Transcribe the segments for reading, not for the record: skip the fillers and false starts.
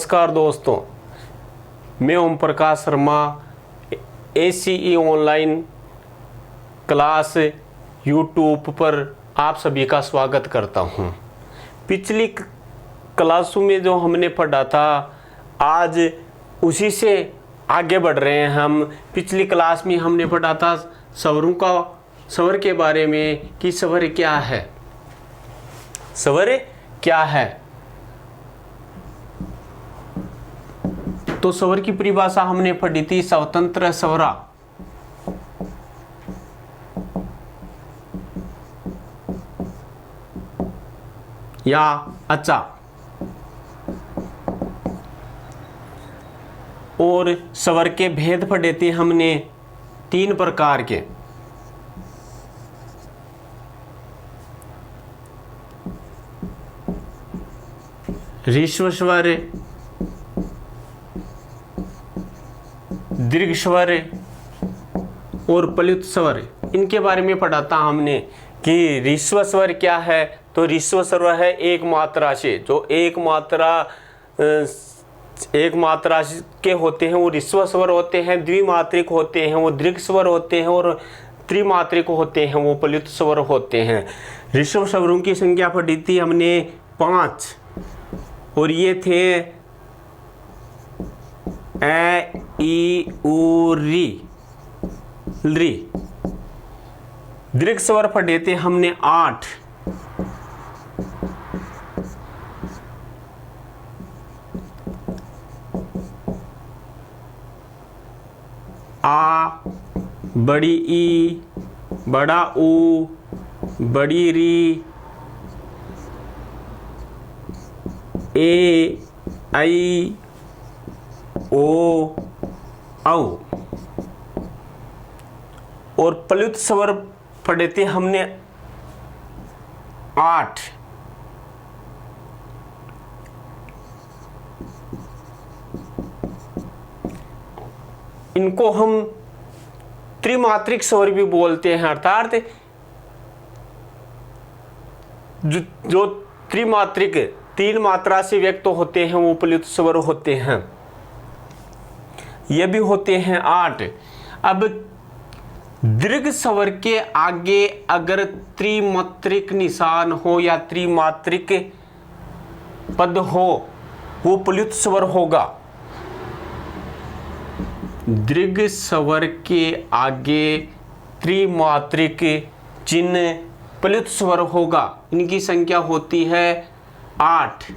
नमस्कार दोस्तों, मैं Om Prakash Sharma ACE online class YouTube पर आप सभी का स्वागत करता हूं। पिछली क्लासों में जो हमने पढ़ा था आज उसी से आगे बढ़ रहे हैं हम। पिछली क्लास में हमने पढ़ा था स्वर के बारे में कि स्वर क्या है। स्वर क्या है तो स्वर की परिभाषा हमने पढ़ी थी स्वतंत्र स्वरा या अचा, और स्वर के भेद पढ़े थे हमने 3 प्रकार के। ह्रस्व स्वर, दीर्घ स्वर और प्लुत स्वर। इनके बारे में पढ़ा था हमने कि ह्रस्व स्वर क्या है। तो ह्रस्व स्वर है एक मात्रा से, जो एक मात्रा के होते हैं वो ह्रस्व स्वर होते हैं। द्विमात्रिक होते हैं वो दीर्घ स्वर होते हैं, और त्रिमात्रिक होते हैं वो प्लुत स्वर होते हैं। ह्रस्व स्वरों की संख्या पढ़ी थी हमने 5, और ये थे ए, ई, उ, री, री। दीर्घ स्वर पढ़े थे हमने 8, आ, बड़ी ई, बड़ा ऊ, बड़ी री, ए, आई, ओ, औ। और प्लुत स्वर पढ़े थे हमने 8। इनको हम त्रिमात्रिक स्वर भी बोलते हैं, अर्थात जो त्रिमात्रिक 3 मात्रा से व्यक्त होते हैं वो प्लुत स्वर होते हैं। ये भी होते हैं 8। अब दीर्घ स्वर के आगे अगर त्रिमात्रिक निशान हो या त्रिमात्रिक पद हो वो प्लुत स्वर होगा। दीर्घ स्वर के आगे त्रिमात्रिक चिन्ह प्लुत स्वर होगा। इनकी संख्या होती है 8।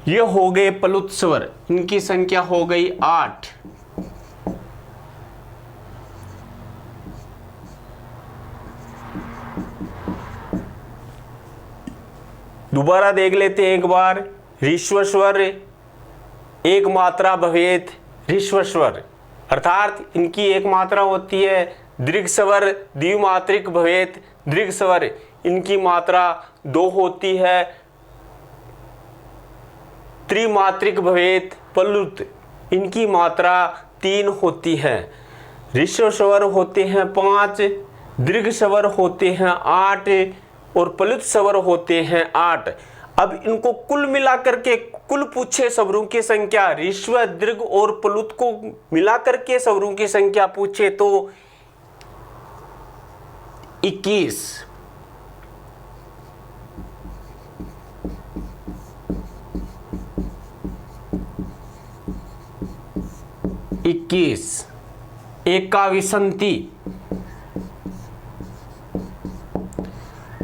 ये हो गए प्लुत स्वर, इनकी संख्या हो गई 8। दोबारा देख लेते हैं एक बार। ह्रस्व स्वर एक मात्रा भवेत ह्रस्व स्वर, अर्थात इनकी एक मात्रा होती है। दीर्घ स्वर द्विमात्रिक भवेत दीर्घ स्वर, इनकी मात्रा 2 होती है। त्रिमात्रिक भवेत प्लुत, इनकी मात्रा 3 होती है। ह्रस्व स्वर होते हैं 5, दीर्घ स्वर होते हैं 8, और प्लुत स्वर होते हैं 8। अब इनको कुल मिलाकर के कुल पूछे स्वरों की संख्या, ह्रस्व दीर्घ और प्लुत को मिलाकर के स्वरों की संख्या पूछे तो 21। 21 एकाविंशति।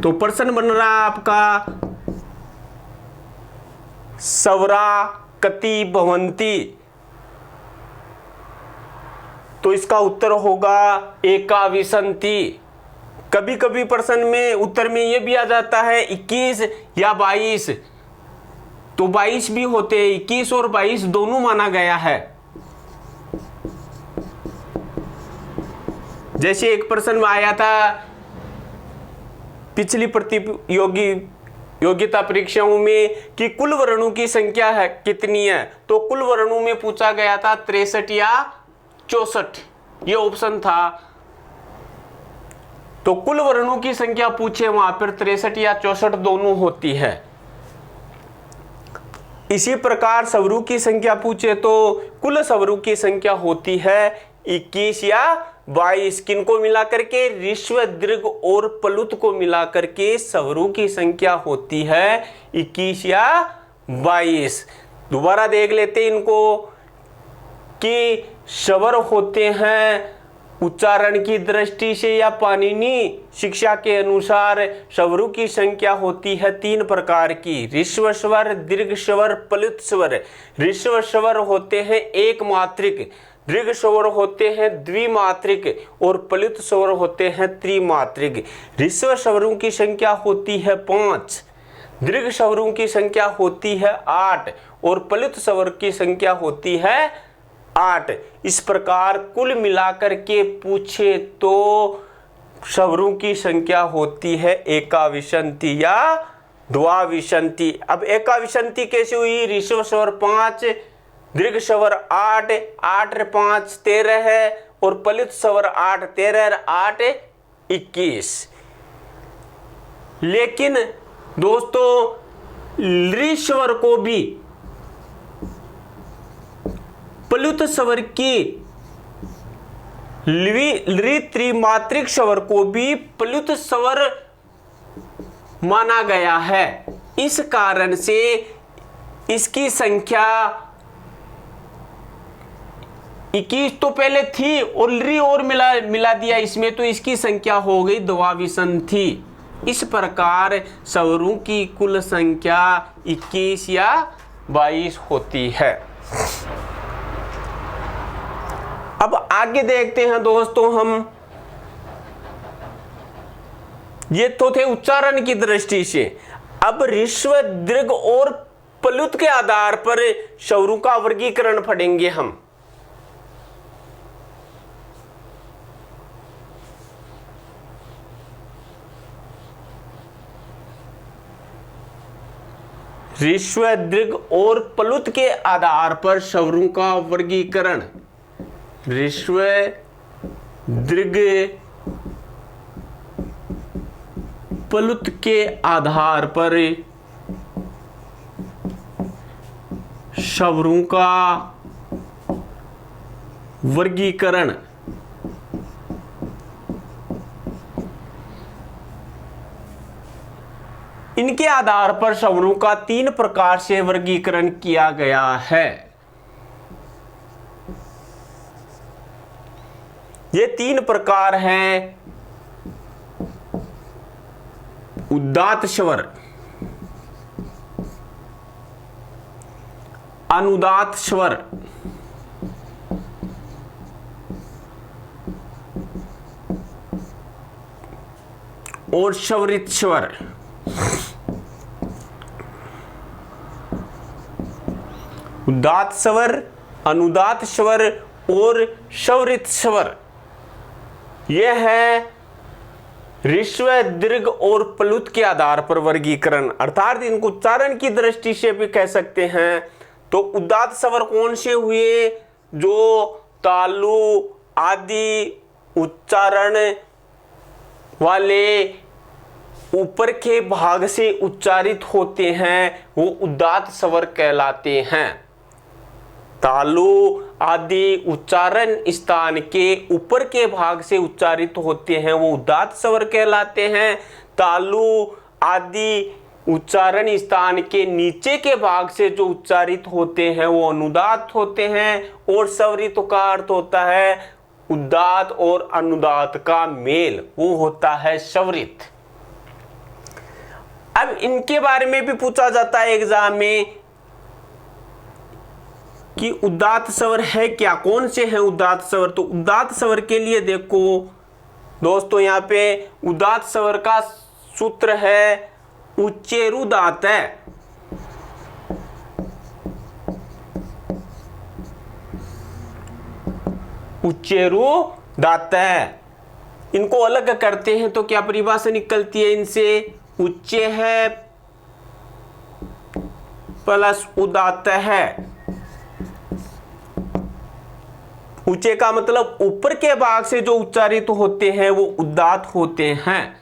तो प्रश्न बन रहा है आपका, स्वरा कति भवन्ति। तो इसका उत्तर होगा एकाविंशति। कभी कभी प्रश्न में उत्तर में यह भी आ जाता है 21 या 22, तो 22 भी होते हैं। 21 और 22 दोनों माना गया है। जैसे एक प्रश्न में आया था पिछली प्रतियोगी योग्यता परीक्षाओं में कि कुल वर्णों की संख्या है कितनी है, तो कुल वर्णों में पूछा गया था 63 या 64, ये ऑप्शन था। तो कुल वर्णों की संख्या पूछे वहां पर 63 या 64 दोनों होती है। इसी प्रकार स्वरों की संख्या पूछे तो कुल स्वरों की संख्या होती है 21 या 22। किनको मिलाकर के, ऋस्व दीर्घ और प्लुत को मिलाकर के स्वरों की संख्या होती है 21 या 22। दोबारा देख लेते हैं इनको कि स्वर होते हैं उच्चारण की दृष्टि से या पाणिनि शिक्षा के अनुसार स्वरों की संख्या होती है 3 प्रकार की, ऋस्व स्वर, दीर्घ स्वर, प्लुत स्वर। ऋस्व स्वर होते हैं एक मात्रिक, दीर्घ स्वर होते हैं द्विमात्रिक और प्लुत स्वर होते हैं त्रिमात्रिक। ऋस्व स्वरों की संख्या होती है 5, दीर्घ स्वरों की संख्या होती है 8 और प्लुत स्वर की संख्या होती है 8। इस प्रकार कुल मिलाकर के पूछे तो स्वरों की संख्या होती है एकाविंशति या द्वाविंशति। अब एकाविंशति कैसे हुई, ऋस्व स्वर 5, दीर्घ स्वर 8, 8 और 5 13 है और प्लुत स्वर 8, 13 और 8 21। लेकिन दोस्तों लृ स्वर को भी, प्लुत स्वर की लृ त्रिमात्रिक स्वर को भी प्लुत स्वर माना गया है। इस कारण से इसकी संख्या 21 तो पहले थी और लृ और मिला दिया इसमें, तो इसकी संख्या हो गई द्वाविंशति। इस प्रकार स्वरों की कुल संख्या 21 या 22 होती है। अब आगे देखते हैं दोस्तों हम, ये तो थे उच्चारण की दृष्टि से। अब ऋस्व, दीर्घ और प्लुत के आधार पर स्वरों का वर्गीकरण पढ़ेंगे हम। ऋस्व, दीर्घ और प्लुत के आधार पर स्वरों का वर्गीकरण। ऋस्व, दीर्घ, प्लुत के आधार पर स्वरों का वर्गीकरण। इनके आधार पर स्वरों का 3 प्रकार से वर्गीकरण किया गया है। ये 3 प्रकार हैं। उदात्त स्वर, अनुदात्त स्वर, और स्वरित स्वर। उदात्त स्वर, अनुदात्त स्वर और स्वरित स्वर, यह है ऋस्व, दीर्घ और प्लुत के आधार पर वर्गीकरण, अर्थात इनको उच्चारण की दृष्टि से भी कह सकते हैं। तो उदात्त स्वर कौन से हुए, जो तालु आदि उच्चारण वाले ऊपर के भाग से उच्चारित होते हैं, वो उदात्त स्वर कहलाते हैं। तालु आदि उच्चारण स्थान के ऊपर के भाग से उच्चारित होते हैं, वो उदात्त स्वर कहलाते हैं। तालु आदि उच्चारण स्थान के नीचे के भाग से जो उच्चारित होते हैं वो अनुदात्त होते हैं। और स्वरित का अर्थ होता है उदात्त और अनुदात्त का मेल, वो होता है स्वरित। अब इनके बारे में भी पूछा जाता है एग्जाम में कि उदात्त स्वर है क्या, कौन से हैं उदात्त स्वर। तो उदात्त स्वर के लिए देखो दोस्तों, यहाँ पे उदात्त स्वर का सूत्र है उच्चैरुदात्त है। उच्चैरुदात्त है। इनको अलग करते हैं तो क्या परिभाषा निकलती है इनसे? उच्च है प्लस उदात्त है। ऊंचे का मतलब ऊपर के भाग से जो उच्चारित होते हैं वो उदात्त होते हैं।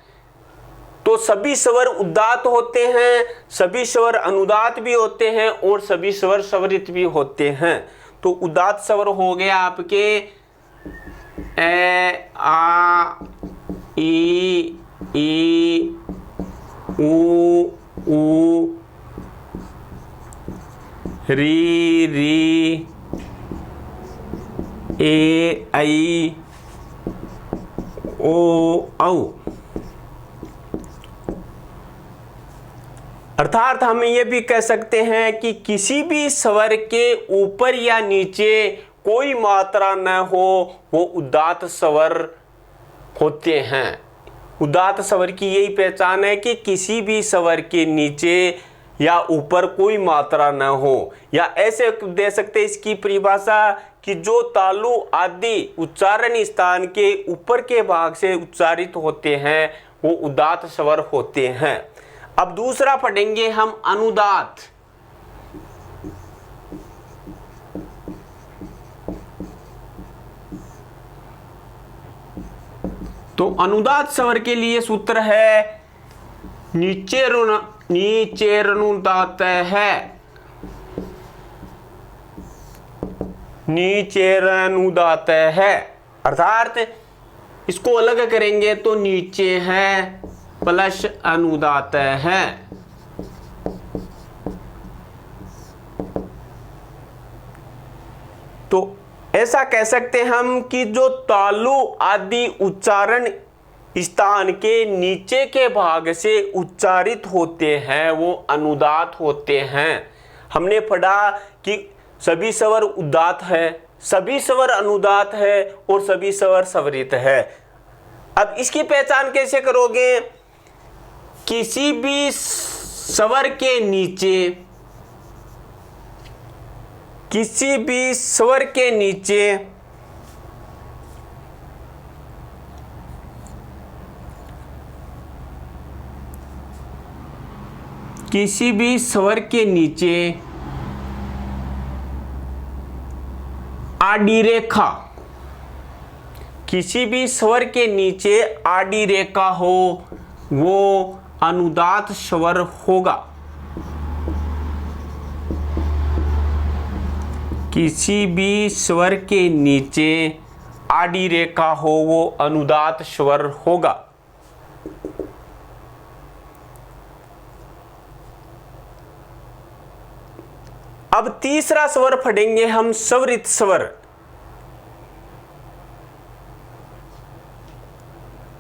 तो सभी स्वर उदात्त होते हैं, सभी स्वर अनुदात्त भी होते हैं और सभी स्वर स्वरित भी होते हैं। तो उदात्त स्वर हो गया आपके ए, आ, ई, ऊ, री, ए, आई, ओ, औ। अर्थात हम ये भी कह सकते हैं कि किसी भी स्वर के ऊपर या नीचे कोई मात्रा न हो वो उदात्त स्वर होते हैं। उदात्त स्वर की यही पहचान है कि किसी भी स्वर के नीचे या ऊपर कोई मात्रा न हो, या ऐसे दे सकते इसकी परिभाषा कि जो तालु आदि उच्चारण स्थान के ऊपर के भाग से उच्चारित होते हैं वो उदात्त स्वर होते हैं। अब दूसरा पढ़ेंगे हम अनुदात्त। तो अनुदात्त स्वर के लिए सूत्र है नीचेरनुदात्त है, नीचेरनुदात्त है। अर्थात इसको अलग करेंगे तो नीचे है प्लस अनुदात्त है। तो ऐसा कह सकते हम कि जो तालु आदि उच्चारण स्थान के नीचे के भाग से उच्चारित होते हैं वो अनुदात्त होते हैं। हमने पढ़ा कि सभी स्वर उदात्त है, सभी स्वर अनुदात्त है और सभी स्वर स्वरित है। अब इसकी पहचान कैसे करोगे? किसी भी स्वर के नीचे, किसी भी स्वर के नीचे किसी भी स्वर के नीचे आड़ी रेखा, किसी भी स्वर के नीचे आड़ी रेखा हो वो अनुदात्त स्वर होगा। किसी भी स्वर के नीचे आड़ी रेखा हो वो अनुदात्त स्वर होगा। अब तीसरा स्वर पढ़ेंगे हम स्वरित स्वर।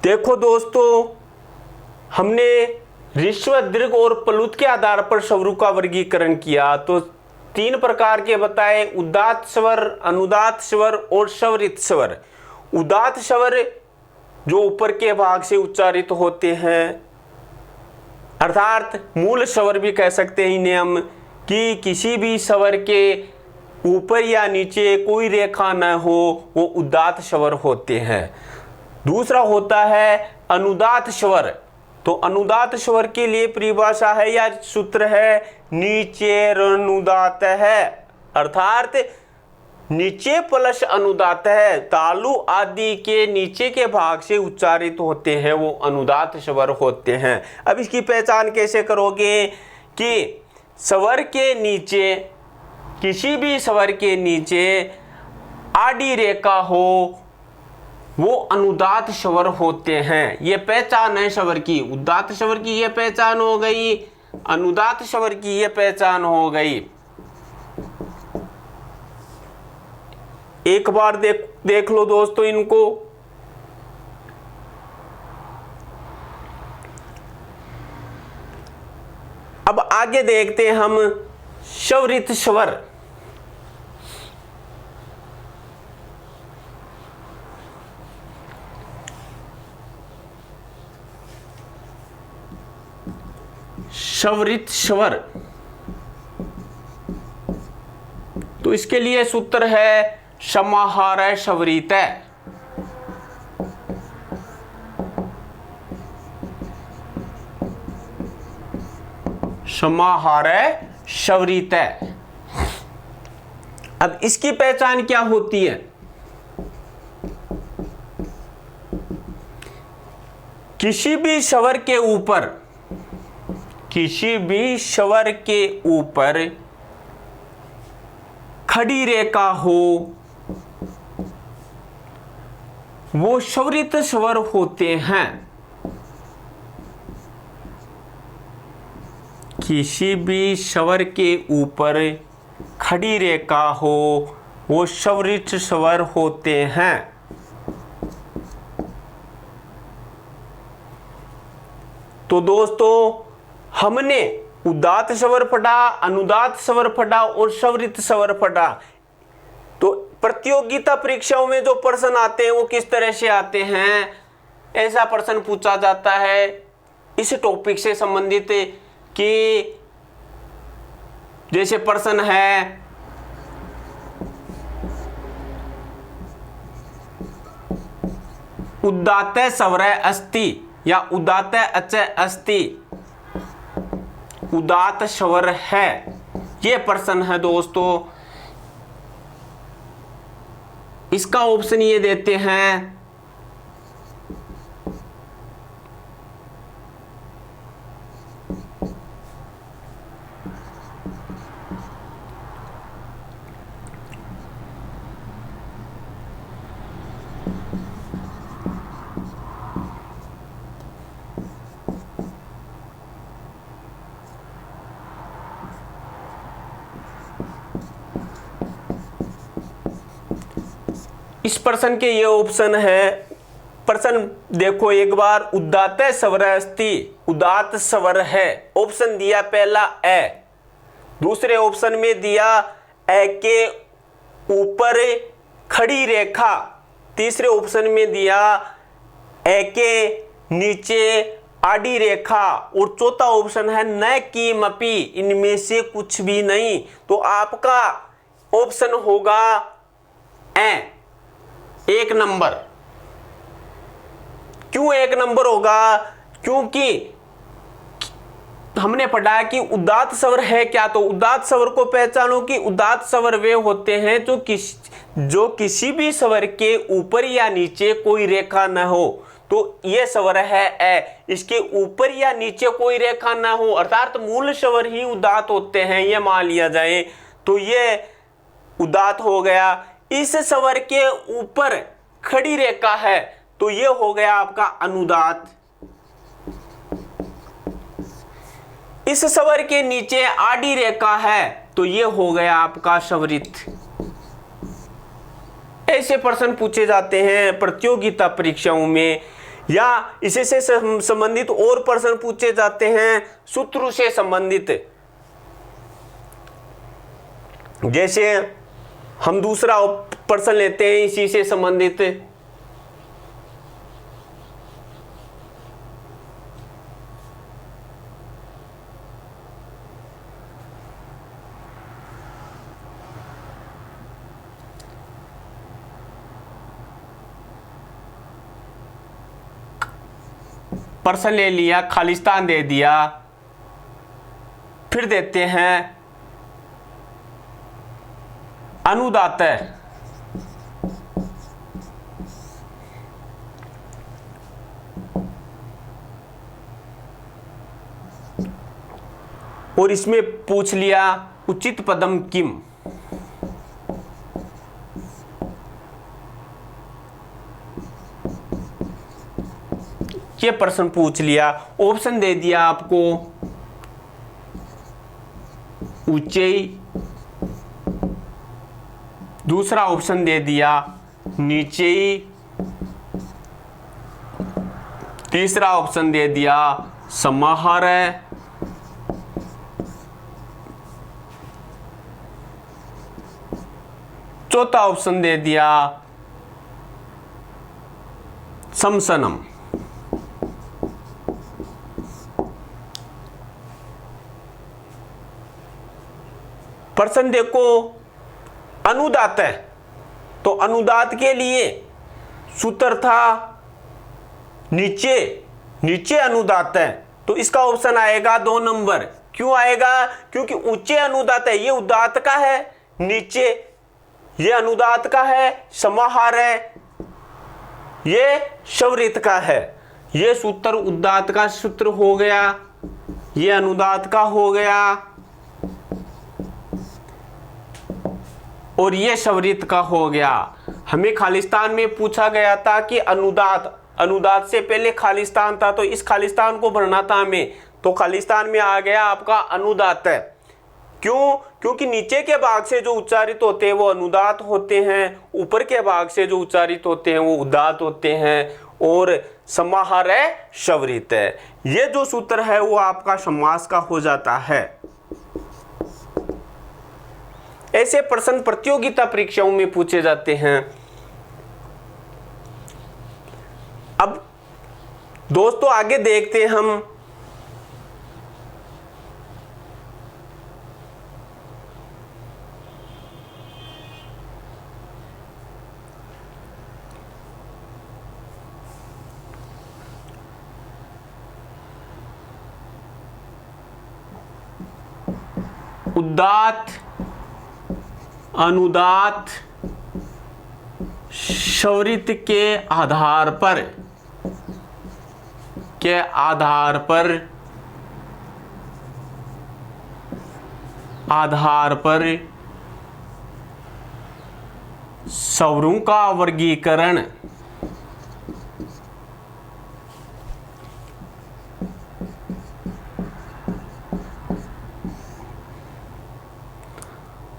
देखो दोस्तों, हमने ऋस्व, दीर्घ और प्लुत के आधार पर स्वरों का वर्गीकरण किया। तो 3 प्रकार के बताए, उदात्त स्वर, अनुदात्त स्वर और स्वरित स्वर। उदात्त स्वर जो ऊपर के भाग से उच्चारित होते हैं, अर्थात मूल स्वर भी कह सकते हैं इन्हें हम, कि किसी भी स्वर के ऊपर या नीचे कोई रेखा न हो वो उदात्त स्वर होते हैं। दूसरा होता है अनुदात्त स्वर। तो अनुदात्त स्वर के लिए परिभाषा है या सूत्र है नीचेरनुदात्त है, अर्थात नीचे प्लस अनुदात्त है। तालु आदि के नीचे के भाग से उच्चारित होते हैं वो अनुदात्त स्वर होते हैं। अब इसकी पहचान कैसे करोगे कि स्वर के नीचे, किसी भी स्वर के नीचे आड़ी रेखा हो वो अनुदात्त स्वर होते हैं। ये पहचान है स्वर की। उदात्त स्वर की ये पहचान हो गई, अनुदात्त स्वर की ये पहचान हो गई। एक बार देख लो दोस्तों इनको। अब आगे देखते हैं हम स्वरित स्वर। स्वरित स्वर, तो इसके लिए सूत्र है समाहार स्वरित। समाहारः स्वरितः। अब इसकी पहचान क्या होती है? किसी भी स्वर के ऊपर, किसी भी स्वर के ऊपर खड़ी रेखा हो, वो स्वरित स्वर होते हैं। किसी भी स्वर के ऊपर खड़ी रेखा हो, वो स्वरित स्वर होते हैं। तो दोस्तों, हमने उदात्त स्वर पढ़ा, अनुदात्त स्वर पढ़ा और स्वरित स्वर पढ़ा। तो प्रतियोगिता परीक्षाओं में जो प्रश्न आते हैं वो किस तरह से आते हैं? ऐसा प्रश्न पूछा जाता है इस टॉपिक से संबंधित कि जैसे प्रश्न है उदात्त स्वर अस्ति या उदात्त अच अस्ति, उदात्त स्वर है, ये प्रश्न है दोस्तों। इसका ऑप्शन ये देते हैं इस प्रश्न के ये ऑप्शन है। प्रश्न देखो एक बार, उदात्त स्वर अस्ति, उदात्त स्वर है। ऑप्शन दिया पहला ए, दूसरे ऑप्शन में दिया ए के ऊपर खड़ी रेखा, तीसरे ऑप्शन में दिया ए के नीचे आड़ी रेखा और चौथा ऑप्शन है न किमपि, इनमें से कुछ भी नहीं। तो आपका ऑप्शन होगा ए, एक नंबर। क्यों एक नंबर होगा? क्योंकि हमने पढ़ा कि उदात्त स्वर है क्या। तो उदात्त स्वर को पहचानो कि उदात्त स्वर वे होते हैं जो किसी भी स्वर के ऊपर या नीचे कोई रेखा न हो। तो ये स्वर है ए, इसके ऊपर या नीचे कोई रेखा न हो, अर्थात मूल स्वर ही उदात्त होते हैं, ये मान लिया जाए तो ये उदात्त हो गया। इस स्वर के ऊपर खड़ी रेखा है तो ये हो गया आपका अनुदात्त। इस स्वर के नीचे आड़ी रेखा है तो ये हो गया आपका स्वरित। ऐसे प्रश्न पूछे जाते हैं प्रतियोगिता परीक्षाओं में, या इसे से संबंधित और प्रश्न पूछे जाते हैं सूत्र से संबंधित। जैसे हम दूसरा प्रश्न लेते हैं इसी से संबंधित। प्रश्न ले लिया, खालिस्तान दे दिया, फिर देते हैं अनुदात्त। और इसमें पूछ लिया उचित पदम किम। ये प्रश्न पूछ लिया, ऑप्शन दे दिया आपको ऊंचाई, दूसरा ऑप्शन दे दिया नीचे, तीसरा ऑप्शन दे दिया समाहारः, चौथा ऑप्शन दे दिया समसनम। प्रश्न देखो अनुदात्त है तो अनुदात्त के लिए सूत्र था नीचे, नीचे अनुदात्त है तो इसका ऑप्शन आएगा 2 नंबर, क्यों आएगा? क्योंकि ऊंचे अनुदात है, ये उदात का है, नीचे ये अनुदात का है, समाहार है, ये स्वरित का है। ये सूत्र उदात का सूत्र हो गया, ये अनुदात का हो गया, और ये स्वरित का हो गया। हमें खालिस्तान में पूछा गया था कि अनुदात, अनुदात से पहले खालिस्तान था, तो इस खालिस्तान को भरना था हमें, तो खालिस्तान में आ गया आपका अनुदात है। क्यों? क्योंकि नीचे के भाग से जो उच्चारित होते हैं वो अनुदात होते हैं, ऊपर के भाग से जो उच्चारित होते हैं वो उदात होते हैं, और समाहार है, स्वरित है। ये जो सूत्र है वो आपका समास का हो जाता है। ऐसे प्रश्न प्रतियोगिता परीक्षाओं में पूछे जाते हैं। अब दोस्तों आगे देखते हैं हम उदात, अनुदात, स्वरित के आधार पर स्वरों का वर्गीकरण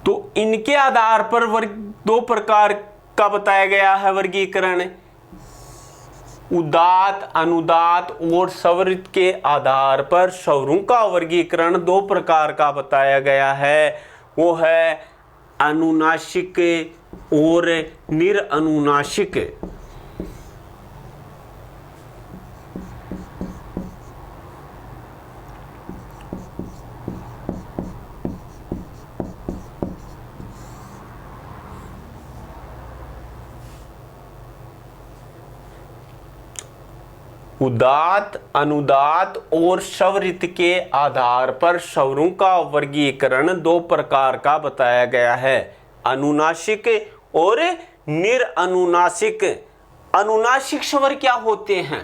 तो इनके आधार पर दो प्रकार का बताया गया है वर्गीकरण। उदात, अनुदात और स्वरित के आधार पर स्वरों का वर्गीकरण दो प्रकार का बताया गया है। वो है अनुनासिक और निरअनुनासिक। उदात, अनुदात और स्वरित के आधार पर स्वरों का वर्गीकरण दो प्रकार का बताया गया है, अनुनासिक और निरअनुनासिक। अनुनासिक स्वर क्या होते हैं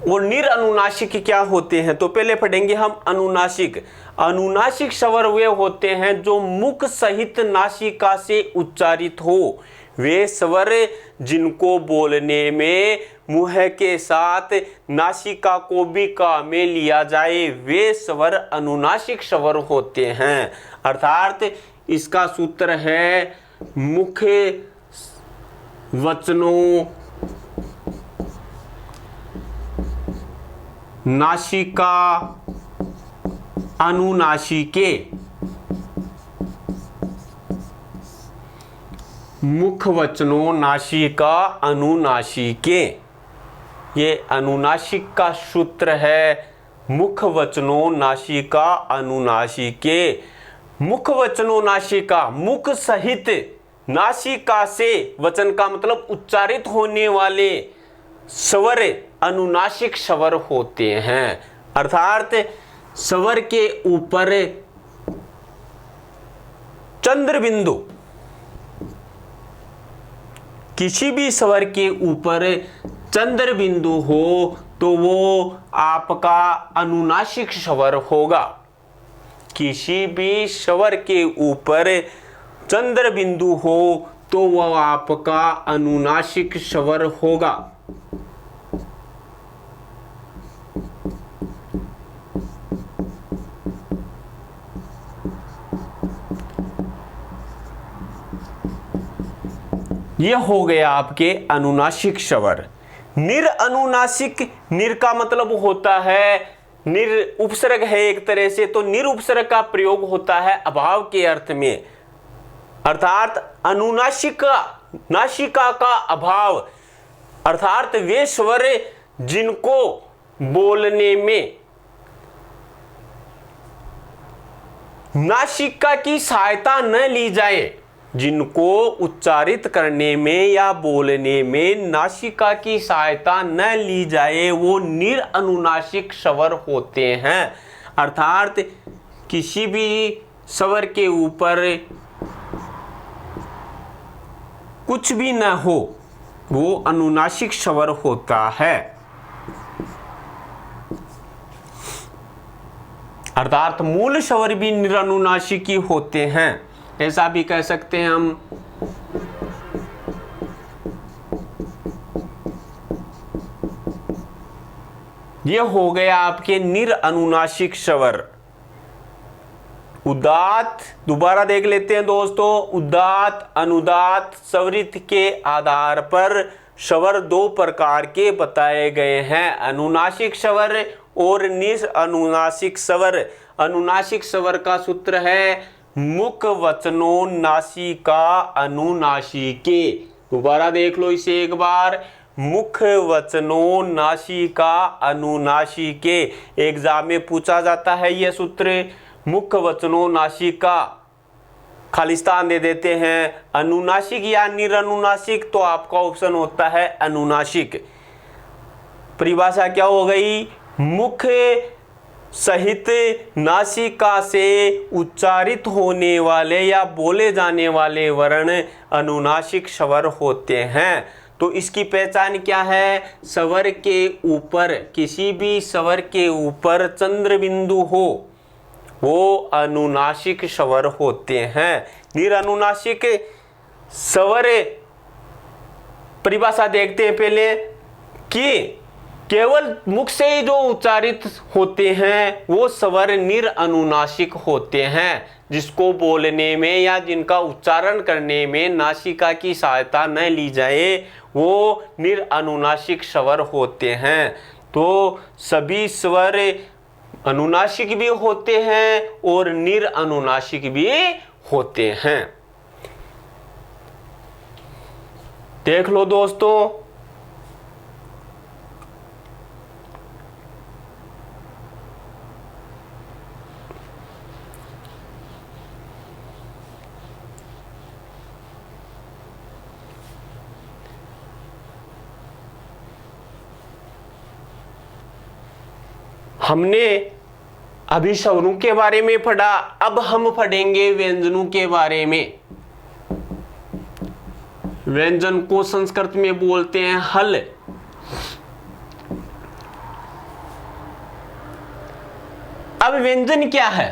और निरअनुनासिक क्या होते हैं? तो पहले पढ़ेंगे हम अनुनासिक। अनुनासिक स्वर वे होते हैं जो मुख सहित नासिका से उच्चारित हो। वे स्वर जिनको बोलने में मुंह के साथ नासिका को भी काम में लिया जाए, वे स्वर अनुनासिक स्वर होते हैं। अर्थात इसका सूत्र है मुख्य वचनों नासिका अनुनासिके। मुख वचनों नासिका अनुनासिके, ये अनुनासिक का सूत्र है। मुख वचनों नासिका अनुनासिके। मुख वचनों नासिका, मुख सहित नासिका से, वचन का मतलब उच्चारित होने वाले स्वर अनुनासिक स्वर होते हैं। अर्थात स्वर के ऊपर चंद्र बिंदु, किसी भी स्वर के ऊपर चंद्र बिंदु हो तो वो आपका अनुनासिक स्वर होगा। किसी भी स्वर के ऊपर चंद्र बिंदु हो तो वह आपका अनुनासिक स्वर होगा। ये हो गया आपके अनुनासिक स्वर। निरअनुनासिक, निर का मतलब होता है, निर उपसर्ग है एक तरह से, तो निर उपसर्ग का प्रयोग होता है अभाव के अर्थ में। अर्थात अनुनासिका, नासिका का अभाव, अर्थात वे स्वर जिनको बोलने में नासिका की सहायता न ली जाए, जिनको उच्चारित करने में या बोलने में नासिका की सहायता न ली जाए वो निरअनुनासिक स्वर होते हैं। अर्थात किसी भी स्वर के ऊपर कुछ भी न हो वो अनुनासिक स्वर होता है। अर्थात मूल स्वर भी निरनुनासिक ही होते हैं, ऐसा भी कह सकते हैं हम। ये हो गया आपके निरअनुनासिक स्वर। उदात्त, दोबारा देख लेते हैं दोस्तों, उदात्त अनुदात्त स्वरित के आधार पर स्वर दो प्रकार के बताए गए हैं, अनुनासिक स्वर और निरअनुनासिक स्वर। अनुनासिक स्वर का सूत्र है मुख वचनों नासिका अनुनासिके। दोबारा देख लो इसे एक बार, मुख वचनों नासिका अनुनासिके। एग्जाम में पूछा जाता है यह सूत्र, मुख वचनों नासिका, खालिस्तान दे देते हैं अनुनासिक या निरअनुनासिक, तो आपका ऑप्शन होता है अनुनासिक। परिभाषा क्या हो गई, मुख सहित नासिका से उच्चारित होने वाले या बोले जाने वाले वर्ण अनुनासिक स्वर होते हैं। तो इसकी पहचान क्या है, स्वर के ऊपर, किसी भी स्वर के ऊपर चंद्र बिंदु हो वो अनुनासिक स्वर होते हैं। निरअनुनासिक स्वर परिभाषा देखते हैं पहले कि केवल मुख से ही जो उच्चारित होते हैं वो स्वर निरअनुनासिक होते हैं, जिसको बोलने में या जिनका उच्चारण करने में नासिका की सहायता न ली जाए वो निरअनुनासिक स्वर होते हैं। तो सभी स्वर अनुनासिक भी होते हैं और निरअनुनासिक भी होते हैं। देख लो दोस्तों, हमने अभी स्वरों के बारे में पढ़ा, अब हम पढ़ेंगे व्यंजनों के बारे में। व्यंजन को संस्कृत में बोलते हैं हल। अब व्यंजन क्या है,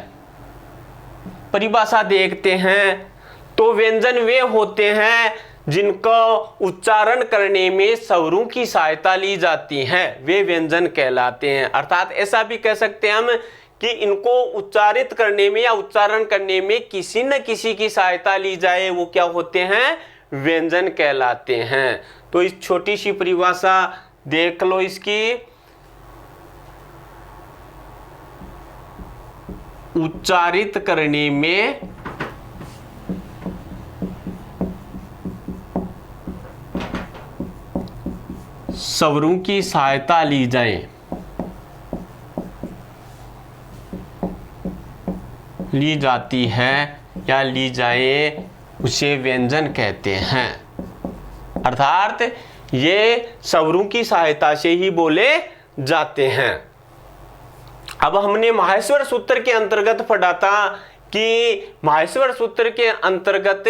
परिभाषा देखते हैं। तो व्यंजन वे होते हैं जिनका उच्चारण करने में स्वरों की सहायता ली जाती है, वे व्यंजन कहलाते हैं। अर्थात ऐसा भी कह सकते हैं हम कि इनको उच्चारित करने में या उच्चारण करने में किसी न किसी की सहायता ली जाए वो क्या होते हैं, व्यंजन कहलाते हैं। तो इस छोटी सी परिभाषा देख लो इसकी, उच्चारित करने में स्वरों की सहायता ली जाए, ली जाती है या ली जाए, उसे व्यंजन कहते हैं। अर्थात ये स्वरों की सहायता से ही बोले जाते हैं। अब हमने माहेश्वर सूत्र के अंतर्गत पढ़ा था कि माहेश्वर सूत्र के अंतर्गत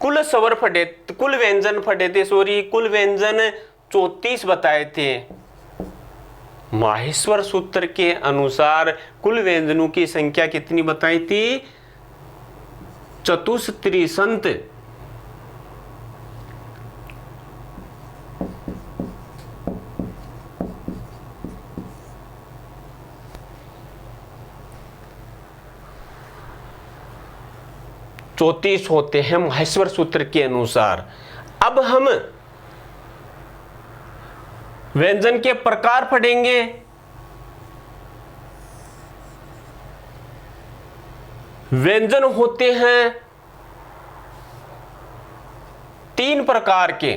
कुल स्वर पढ़े, कुल व्यंजन पढ़े थे, कुल व्यंजन 34 बताए थे। माहेश्वर सूत्र के अनुसार कुल व्यंजनों की संख्या कितनी बताई थी, चतुस्त्रिशंत। चौतीस होते हैं माहेश्वर सूत्र के अनुसार। अब हम व्यंजन के प्रकार पढ़ेंगे। व्यंजन होते हैं 3 प्रकार के,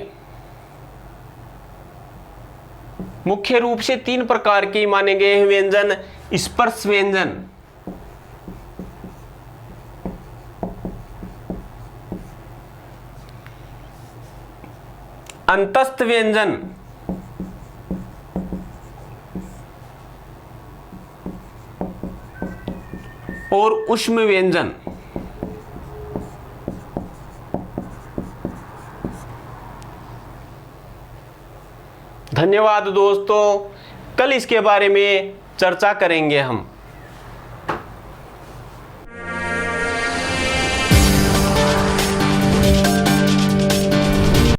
मुख्य रूप से 3 प्रकार के माने गए हैं व्यंजन। स्पर्श व्यंजन, अंतस्थ व्यंजन, और ऊष्म व्यंजन। धन्यवाद दोस्तों, कल इसके बारे में चर्चा करेंगे हम।